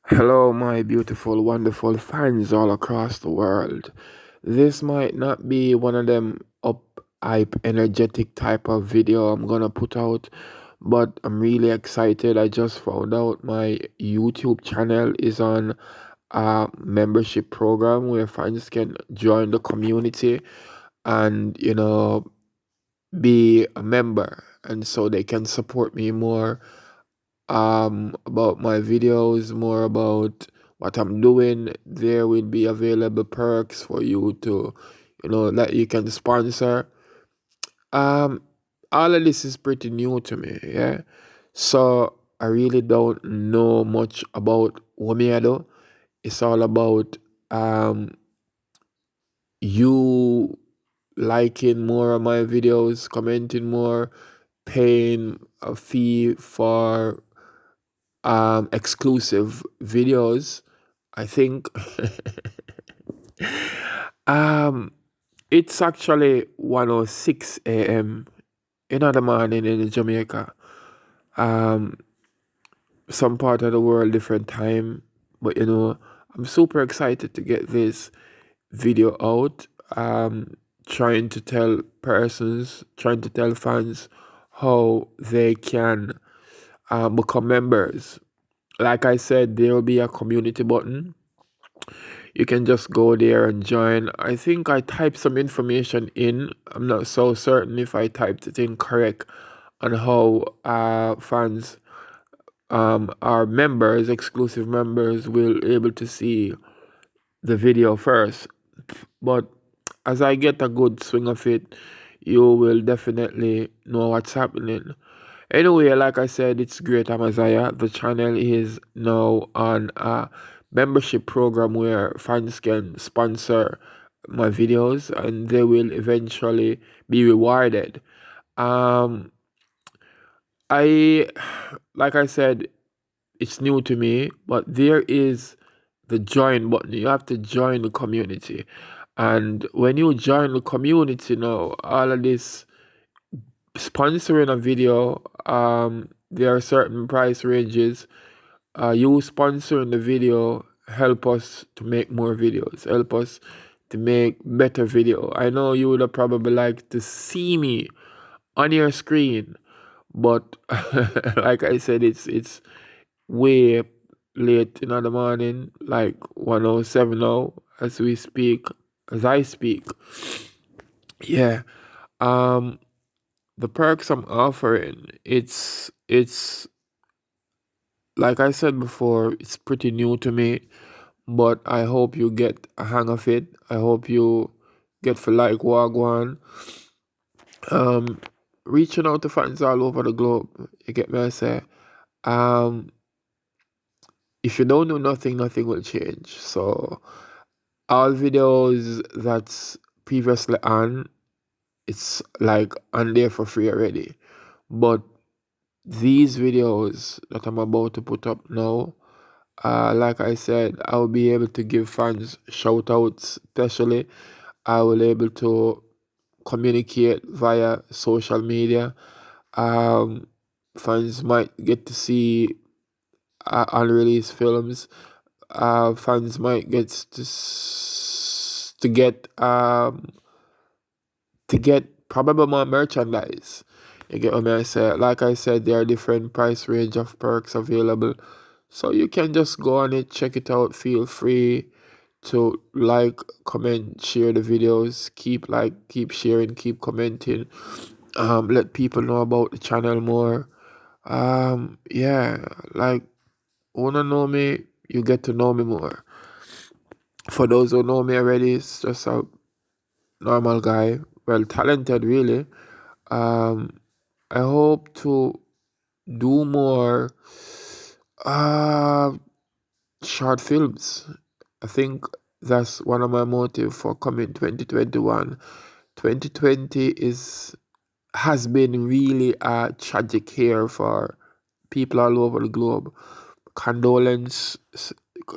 Hello, my beautiful, wonderful fans all across the world. This might not be one of them up hype, energetic type of video I'm gonna put out, but I'm really excited. I just found out my YouTube channel is on a membership program where fans can join the community and be a member, and so they can support me more about my videos, more about what I'm doing. There will be available perks for you to, that you can sponsor. Um, all of this is pretty new to me, yeah. So I really don't know much about what me I do. It's all about you liking more of my videos, commenting more, paying a fee for exclusive videos. I think um it's actually 1:06 a.m. in the morning in Jamaica. Um some part of the world different time, but I'm super excited to get this video out. Trying to tell trying to tell fans how they can become members. Like I said, there will be a community button. You can just go there and join. I think I typed some information in. I'm not so certain if I typed it in correct on how fans our members, exclusive members, will able to see the video first. But as I get a good swing of it, you will definitely know what's happening. Anyway, like I said, it's GreatAmaziyah. The channel is now on a membership program where fans can sponsor my videos and they will eventually be rewarded. Um, I, like I said, it's new to me, but there is the join button. You have to join the community. And when you join the community now, all of this sponsoring a video, there are certain price ranges. You sponsoring the video help us to make more videos, help us to make better video. I know you would have probably like to see me on your screen, but like I said, it's way late in the morning, like 1:07 now as we speak, as I speak. Yeah. Um the perks I'm offering, it's like I said before, it's pretty new to me, but I hope you get a hang of it. I hope you get for like Wagwan. Um, Reaching out to fans all over the globe. You get me? I say, um, if you don't do nothing, nothing will change. So all videos that's previously on, it's like on there for free already. But these videos that I'm about to put up now, like I said, I'll be able to give fans shout outs, especially. I will able to communicate via social media. Um, Fans might get to see unreleased films. Fans might get to get probably more merchandise. You get what I say? Like I said, there are different price range of perks available. So you can just go on it, check it out. Feel free to like, comment, share the videos. Keep sharing, keep commenting. Let people know about the channel more. Yeah, like wanna know me, you get to know me more. For those who know me already, it's just a normal guy, well talented really. Um, I hope to do more uh short films. I think that's one of my motive for coming 2021. 2020 has been really a tragic year for people all over the globe. Condolence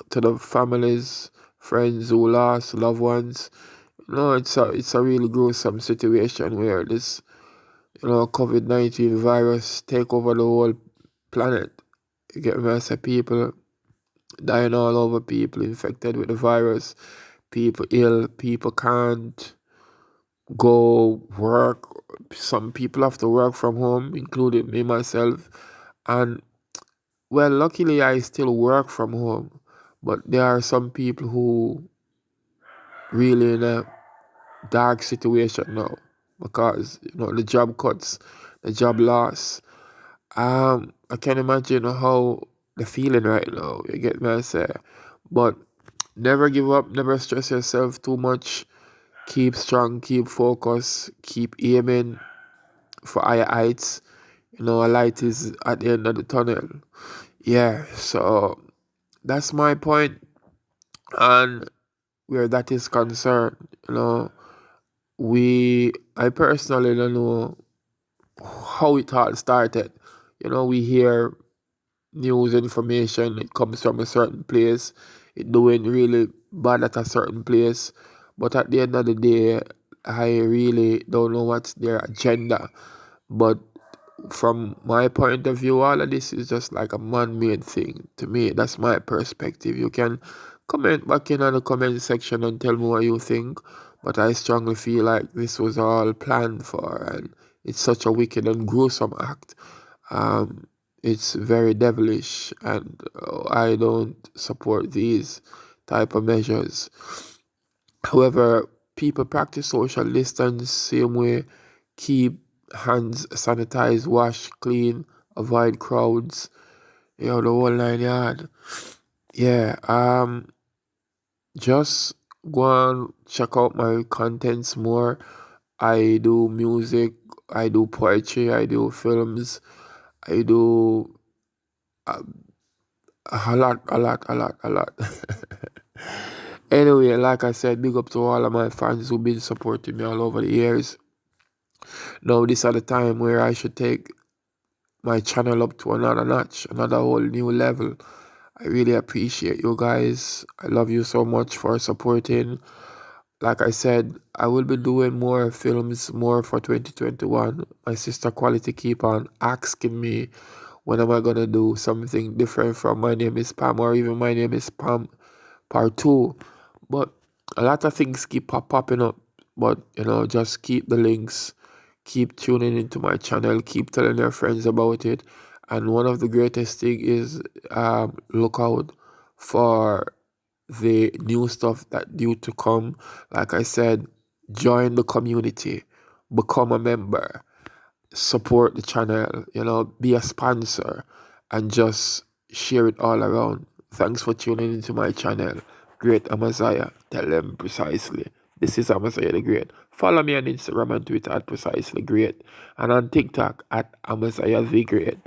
to the families, friends who lost loved ones. No, it's a really gruesome situation where this COVID-19 virus take over the whole planet. You get me? I say people dying all over, people infected with the virus, people ill, people can't go work. Some people have to work from home, including me myself. And well, luckily I still work from home, but there are some people who really in a dark situation now because the job cuts, the job loss. I can imagine how the feeling right now. You get me, I say, but never give up, never stress yourself too much. Keep strong, keep focused, keep aiming for higher heights. A light is at the end of the tunnel. Yeah, so that's my point. And where that is concerned, I personally don't know how it all started. We hear news information, it comes from a certain place, it doing really bad at a certain place. But at the end of the day, I really don't know what's their agenda. But from my point of view, all of this is just like a man-made thing to me. That's my perspective. You can comment back in on the comment section and tell me what you think. But I strongly feel like this was all planned for, and it's such a wicked and gruesome act. Um, it's very devilish, and I don't support these type of measures. However, people practice social distance same way. Keep hands sanitized, wash, clean, avoid crowds. The whole 9 yard. Yeah. Just go and check out my contents more. I do music. I do poetry. I do films. I do a lot, a lot, a lot, a lot. Anyway, like I said, big up to all of my fans who've been supporting me all over the years. Now, this is the time where I should take my channel up to another notch, another whole new level. I really appreciate you guys. I love you so much for supporting. Like I said, I will be doing more films, more for 2021. My sister Quality keep on asking me when am I gonna do something different from My Name is Pam or even My Name is Pam Part 2. But a lot of things keep popping up. But just keep the links, keep tuning into my channel, keep telling your friends about it. And one of the greatest thing is look out for the new stuff that due to come. Like I said, join the community, become a member, support the channel, be a sponsor, and just share it all around. Thanks for tuning into my channel. Great Amaziyah. Tell them precisely. This is Amaziyah the Great. Follow me on Instagram and Twitter at precisely great, and on TikTok at Amaziyah the Great.